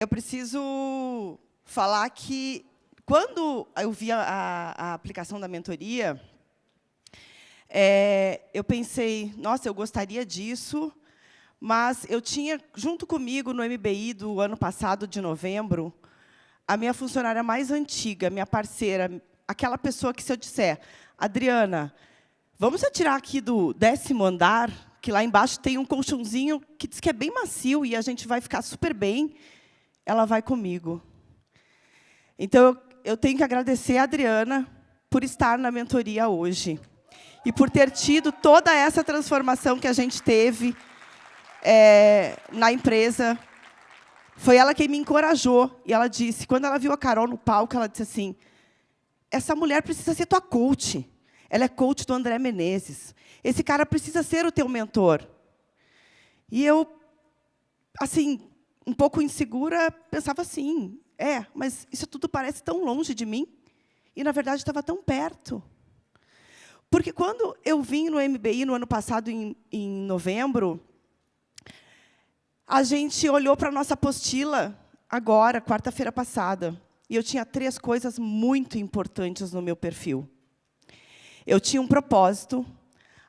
Eu preciso falar que, quando eu vi a aplicação da mentoria, eu pensei, nossa, eu gostaria disso, mas eu tinha, junto comigo, no MBI do ano passado, de novembro, a minha funcionária mais antiga, minha parceira, aquela pessoa que, se eu disser, Adriana, vamos atirar aqui do 10º andar, que lá embaixo tem um colchãozinho que diz que é bem macio e a gente vai ficar super bem, ela vai comigo. Então, eu tenho que agradecer a Adriana por estar na mentoria hoje e por ter tido toda essa transformação que a gente teve na empresa. Foi ela quem me encorajou. E ela disse, quando ela viu a Carol no palco, ela disse assim, essa mulher precisa ser tua coach. Ela é coach do André Menezes. Esse cara precisa ser o teu mentor. E eu, assim, um pouco insegura, pensava assim, mas isso tudo parece tão longe de mim. E, na verdade, estava tão perto. Porque, quando eu vim no MBI, no ano passado, em novembro, a gente olhou para a nossa apostila, agora, quarta-feira passada, e eu tinha 3 coisas muito importantes no meu perfil. Eu tinha um propósito,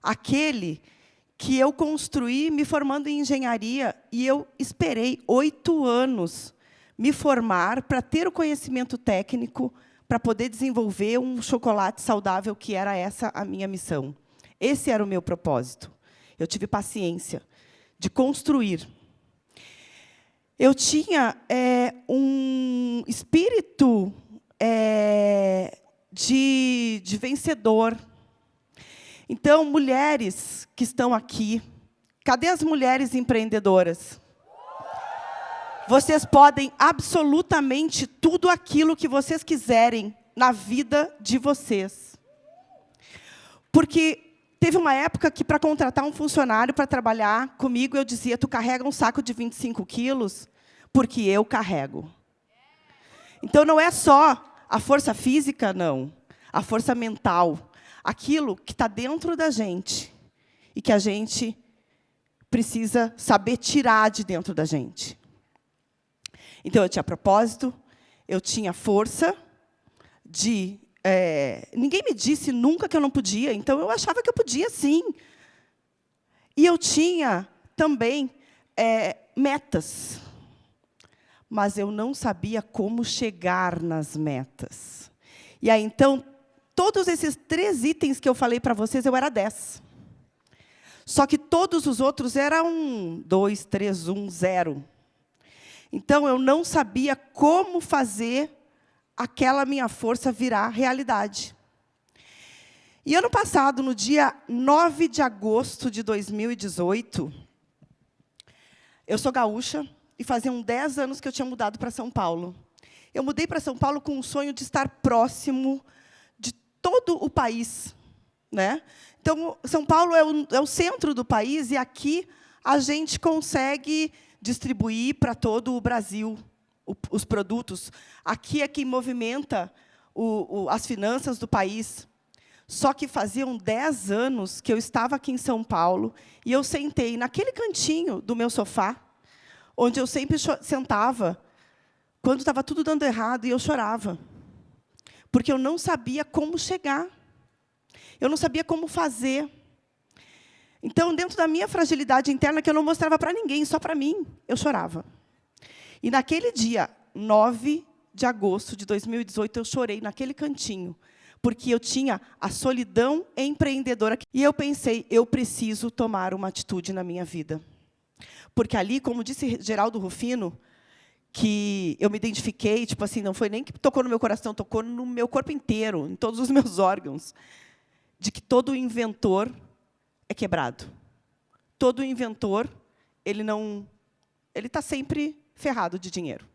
aquele que eu construí me formando em engenharia, e eu esperei 8 anos me formar para ter o conhecimento técnico para poder desenvolver um chocolate saudável, que era essa a minha missão. Esse era o meu propósito. Eu tive paciência de construir. Eu tinha um espírito de vencedor. Então, mulheres que estão aqui, cadê as mulheres empreendedoras? Vocês podem absolutamente tudo aquilo que vocês quiserem na vida de vocês. Porque teve uma época que, para contratar um funcionário para trabalhar comigo, eu dizia, tu carrega um saco de 25 quilos, porque eu carrego. Então, não é só a força física, não. A força mental. Aquilo que está dentro da gente e que a gente precisa saber tirar de dentro da gente. Então, eu tinha propósito, eu tinha força de... ninguém me disse nunca que eu não podia, então eu achava que eu podia, sim. E eu tinha também metas, mas eu não sabia como chegar nas metas. E aí, então, todos esses 3 itens que eu falei para vocês, eu era 10. Só que todos os outros eram 1, 2, 3, 1, 0. Então, eu não sabia como fazer aquela minha força virar realidade. E, ano passado, no dia 9 de agosto de 2018, eu sou gaúcha e faziam 10 anos que eu tinha mudado para São Paulo. Eu mudei para São Paulo com o sonho de estar próximo de todo o país, né? Então, São Paulo é o centro do país e aqui a gente consegue distribuir para todo o Brasil os produtos. Aqui é quem movimenta as finanças do país. Só que faziam 10 anos que eu estava aqui em São Paulo e eu sentei naquele cantinho do meu sofá, onde eu sempre sentava, quando estava tudo dando errado, e eu chorava. Porque eu não sabia como chegar. Eu não sabia como fazer. Então, dentro da minha fragilidade interna, que eu não mostrava para ninguém, só para mim, eu chorava. E, naquele dia, 9 de agosto de 2018, eu chorei naquele cantinho, porque eu tinha a solidão empreendedora. E eu pensei, eu preciso tomar uma atitude na minha vida. Porque ali, como disse Geraldo Rufino, que eu me identifiquei, tipo assim, não foi nem que tocou no meu coração, tocou no meu corpo inteiro, em todos os meus órgãos, de que todo inventor é quebrado. Todo inventor, ele está sempre ferrado de dinheiro.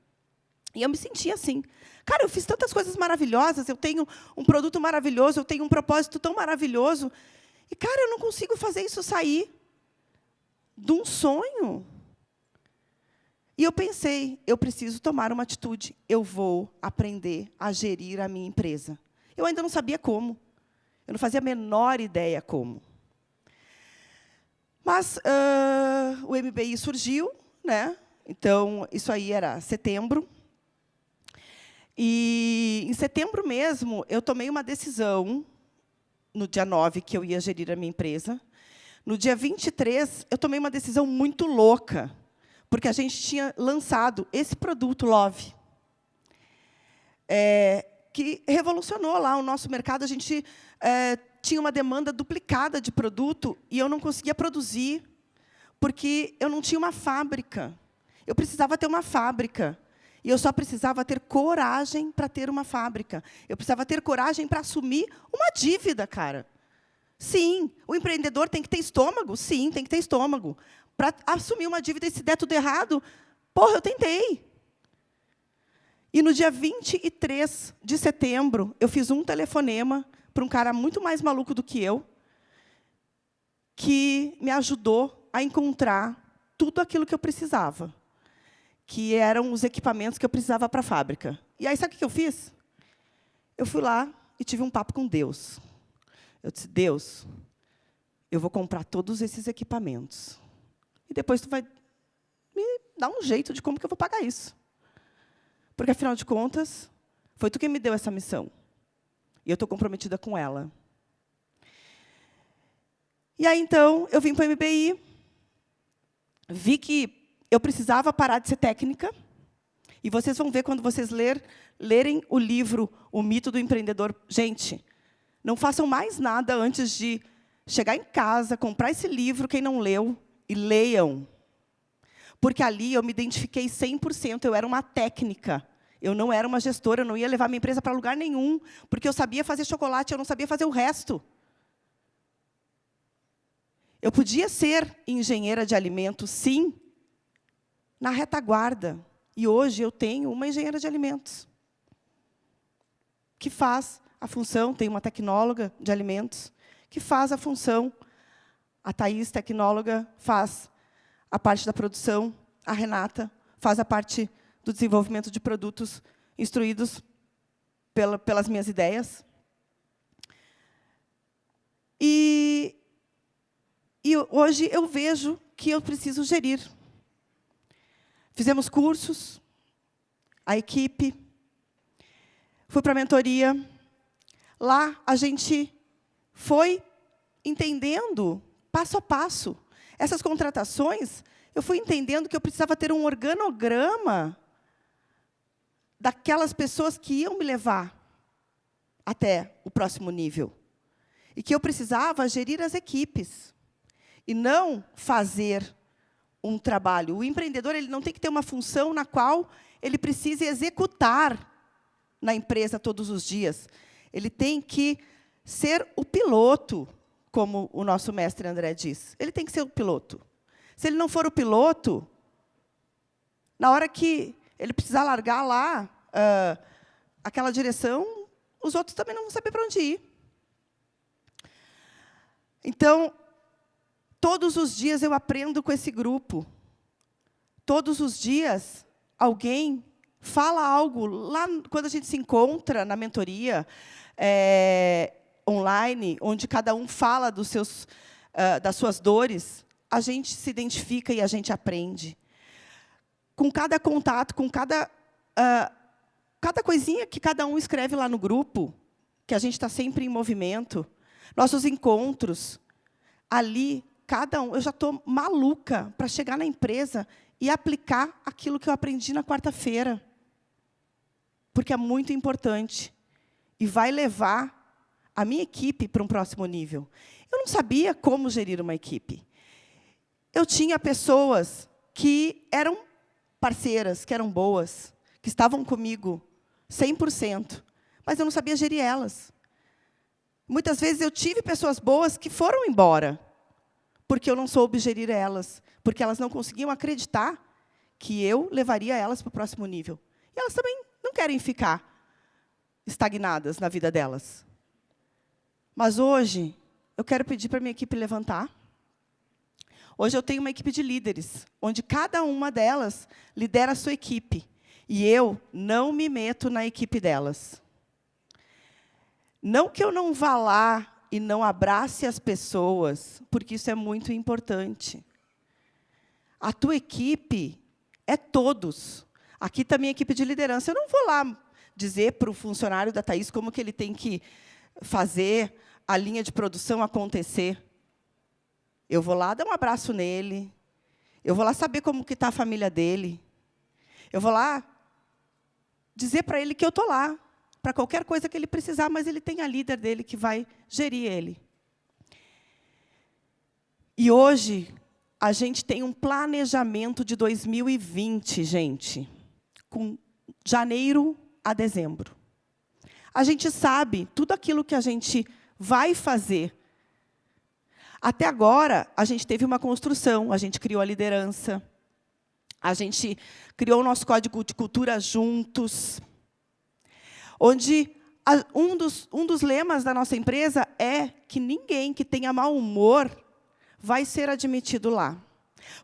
E eu me sentia assim. Cara, eu fiz tantas coisas maravilhosas, eu tenho um produto maravilhoso, eu tenho um propósito tão maravilhoso, e, cara, eu não consigo fazer isso sair de um sonho. E eu pensei, eu preciso tomar uma atitude. Eu vou aprender a gerir a minha empresa. Eu ainda não sabia como. Eu não fazia a menor ideia como. Mas o MBI surgiu, né? Então, isso aí era setembro. E, em setembro mesmo, eu tomei uma decisão, no dia 9, que eu ia gerir a minha empresa. No dia 23, eu tomei uma decisão muito louca, porque a gente tinha lançado esse produto, Love, que revolucionou lá o nosso mercado. A gente tinha uma demanda duplicada de produto e eu não conseguia produzir, porque eu não tinha uma fábrica. Eu precisava ter uma fábrica. E eu só precisava ter coragem para ter uma fábrica. Eu precisava ter coragem para assumir uma dívida, cara. Sim, o empreendedor tem que ter estômago? Sim, tem que ter estômago. Para assumir uma dívida e se der tudo errado, porra, eu tentei. E no dia 23 de setembro, eu fiz um telefonema para um cara muito mais maluco do que eu, que me ajudou a encontrar tudo aquilo que eu precisava, que eram os equipamentos que eu precisava para a fábrica. E aí, sabe o que eu fiz? Eu fui lá e tive um papo com Deus. Eu disse, Deus, eu vou comprar todos esses equipamentos. E depois tu vai me dar um jeito de como que eu vou pagar isso. Porque, afinal de contas, foi tu quem me deu essa missão. E eu estou comprometida com ela. E aí, então, eu vim para o MBI, vi que eu precisava parar de ser técnica. E vocês vão ver quando vocês lerem o livro O Mito do Empreendedor. Gente, não façam mais nada antes de chegar em casa, comprar esse livro, quem não leu, e leiam. Porque ali eu me identifiquei 100%, eu era uma técnica. Eu não era uma gestora, eu não ia levar minha empresa para lugar nenhum, porque eu sabia fazer chocolate, eu não sabia fazer o resto. Eu podia ser engenheira de alimentos, sim, na retaguarda. E hoje eu tenho uma engenheira de alimentos, que faz a função, tem uma tecnóloga de alimentos, que faz a função. A Thaís, tecnóloga, faz a parte da produção. A Renata faz a parte do desenvolvimento de produtos instruídos pelas minhas ideias. E hoje eu vejo que eu preciso gerir. Fizemos cursos, a equipe, fui para a mentoria. Lá, a gente foi entendendo, passo a passo. Essas contratações, eu fui entendendo que eu precisava ter um organograma daquelas pessoas que iam me levar até o próximo nível. E que eu precisava gerir as equipes. E não fazer um trabalho. O empreendedor ele não tem que ter uma função na qual ele precise executar na empresa todos os dias. Ele tem que ser o piloto, como o nosso mestre André diz. Ele tem que ser o piloto. Se ele não for o piloto, na hora que ele precisar largar lá aquela direção, os outros também não vão saber para onde ir. Então, todos os dias eu aprendo com esse grupo. Todos os dias, alguém fala algo. Lá, quando a gente se encontra na mentoria online, onde cada um fala das suas dores, a gente se identifica e a gente aprende. Com cada contato, com cada coisinha que cada um escreve lá no grupo, que a gente está sempre em movimento, nossos encontros, ali, cada um, eu já estou maluca para chegar na empresa e aplicar aquilo que eu aprendi na quarta-feira. Porque é muito importante. E vai levar a minha equipe para um próximo nível. Eu não sabia como gerir uma equipe. Eu tinha pessoas que eram parceiras, que eram boas, que estavam comigo 100%, mas eu não sabia gerir elas. Muitas vezes eu tive pessoas boas que foram embora, porque eu não soube gerir elas, porque elas não conseguiam acreditar que eu levaria elas para o próximo nível. E elas também não querem ficar estagnadas na vida delas. Mas hoje, eu quero pedir para a minha equipe levantar. Hoje eu tenho uma equipe de líderes, onde cada uma delas lidera a sua equipe. E eu não me meto na equipe delas. Não que eu não vá lá e não abrace as pessoas, porque isso é muito importante. A tua equipe é todos. Aqui está a minha equipe de liderança. Eu não vou lá dizer para o funcionário da Thaís como que ele tem que fazer a linha de produção acontecer. Eu vou lá dar um abraço nele. Eu vou lá saber como que está a família dele. Eu vou lá dizer para ele que eu estou lá, para qualquer coisa que ele precisar, mas ele tem a líder dele que vai gerir ele. E hoje, a gente tem um planejamento de 2020, gente, com janeiro a dezembro. A gente sabe tudo aquilo que a gente vai fazer. Até agora, a gente teve uma construção, a gente criou a liderança, a gente criou o nosso código de cultura juntos, onde um dos lemas da nossa empresa é que ninguém que tenha mau humor vai ser admitido lá.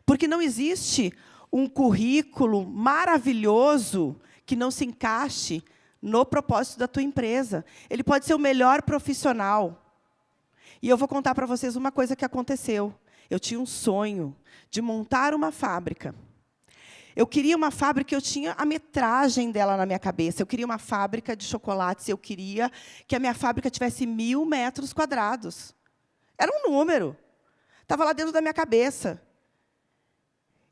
Porque não existe um currículo maravilhoso que não se encaixe no propósito da tua empresa. Ele pode ser o melhor profissional. E eu vou contar para vocês uma coisa que aconteceu. Eu tinha um sonho de montar uma fábrica. Eu queria uma fábrica, eu tinha a metragem dela na minha cabeça. Eu queria uma fábrica de chocolates, eu queria que a minha fábrica tivesse 1.000 metros quadrados. Era um número. Estava lá dentro da minha cabeça.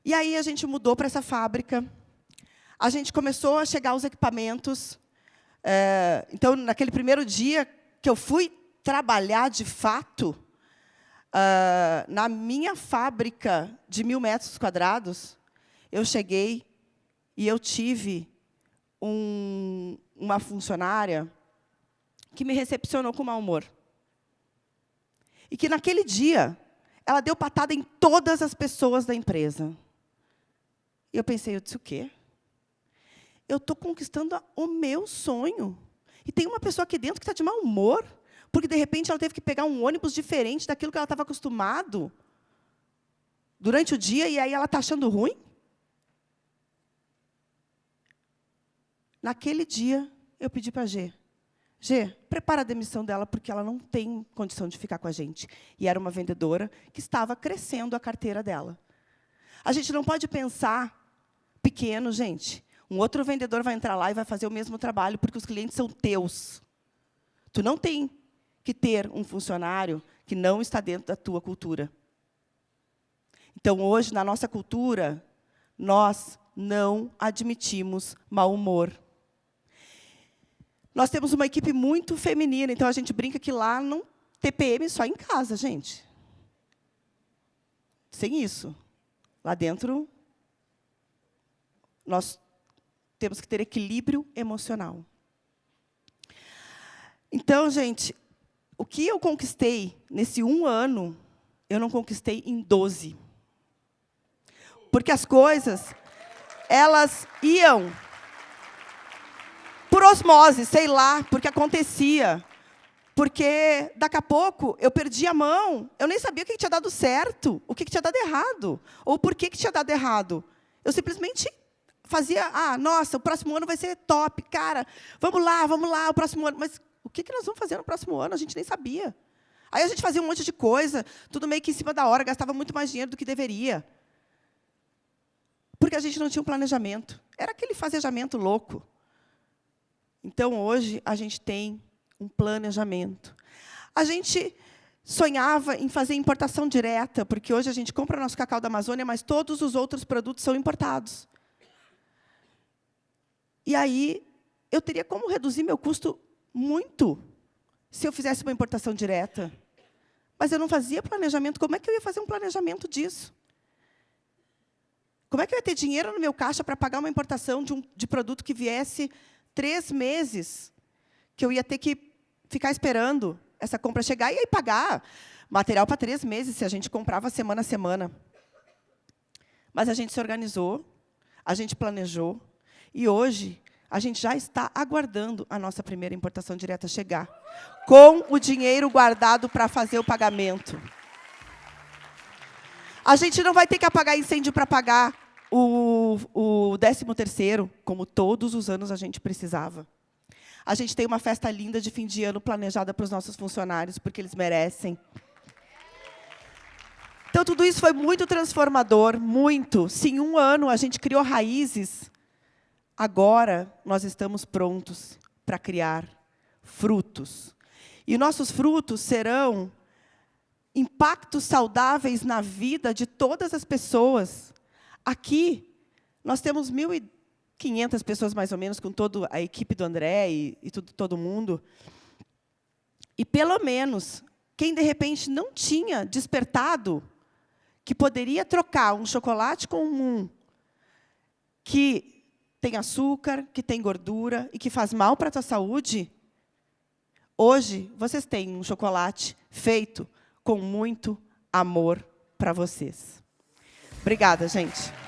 E aí a gente mudou para essa fábrica. A gente começou a chegar os equipamentos. Então, naquele primeiro dia que eu fui trabalhar de fato, na minha fábrica de 1.000 metros quadrados, eu cheguei e eu tive uma funcionária que me recepcionou com mau humor. E que, naquele dia, ela deu patada em todas as pessoas da empresa. E eu pensei, eu disse, o quê? Eu estou conquistando o meu sonho. E tem uma pessoa aqui dentro que está de mau humor, porque, de repente, ela teve que pegar um ônibus diferente daquilo que ela estava acostumado durante o dia, e aí ela está achando ruim? Naquele dia, eu pedi para a G, prepara a demissão dela, porque ela não tem condição de ficar com a gente. E era uma vendedora que estava crescendo a carteira dela. A gente não pode pensar pequeno, gente. Um outro vendedor vai entrar lá e vai fazer o mesmo trabalho, porque os clientes são teus. Tu não tem que ter um funcionário que não está dentro da tua cultura. Então, hoje, na nossa cultura, nós não admitimos mau humor. Nós temos uma equipe muito feminina, então a gente brinca que lá não TPM só em casa, gente. Sem isso. Lá dentro, nós temos que ter equilíbrio emocional. Então, gente, o que eu conquistei nesse 1 ano, eu não conquistei em 12. Porque as coisas, elas iam por osmose, sei lá, porque acontecia. Porque, daqui a pouco, eu perdi a mão, eu nem sabia o que tinha dado certo, o que tinha dado errado, ou por que tinha dado errado. Eu simplesmente fazia, nossa, o próximo ano vai ser top, cara, vamos lá, o próximo ano. Mas o que nós vamos fazer no próximo ano? A gente nem sabia. Aí a gente fazia um monte de coisa, tudo meio que em cima da hora, gastava muito mais dinheiro do que deveria. Porque a gente não tinha um planejamento. Era aquele fazejamento louco. Então, hoje, a gente tem um planejamento. A gente sonhava em fazer importação direta, porque hoje a gente compra nosso cacau da Amazônia, mas todos os outros produtos são importados. E aí, eu teria como reduzir meu custo muito se eu fizesse uma importação direta. Mas eu não fazia planejamento. Como é que eu ia fazer um planejamento disso? Como é que eu ia ter dinheiro no meu caixa para pagar uma importação de produto que viesse 3 meses, que eu ia ter que ficar esperando essa compra chegar e aí pagar material para 3 meses, se a gente comprava semana a semana. Mas a gente se organizou, a gente planejou, e hoje a gente já está aguardando a nossa primeira importação direta chegar, com o dinheiro guardado para fazer o pagamento. A gente não vai ter que apagar incêndio para pagar o 13º, como todos os anos a gente precisava. A gente tem uma festa linda de fim de ano planejada para os nossos funcionários, porque eles merecem. Então, tudo isso foi muito transformador, muito. Se em 1 ano a gente criou raízes, agora nós estamos prontos para criar frutos. E nossos frutos serão impactos saudáveis na vida de todas as pessoas. Aqui, nós temos 1.500 pessoas, mais ou menos, com toda a equipe do André e todo mundo. E, pelo menos, quem, de repente, não tinha despertado que poderia trocar um chocolate comum que tem açúcar, que tem gordura e que faz mal para a tua saúde, hoje, vocês têm um chocolate feito com muito amor para vocês. Obrigada, gente.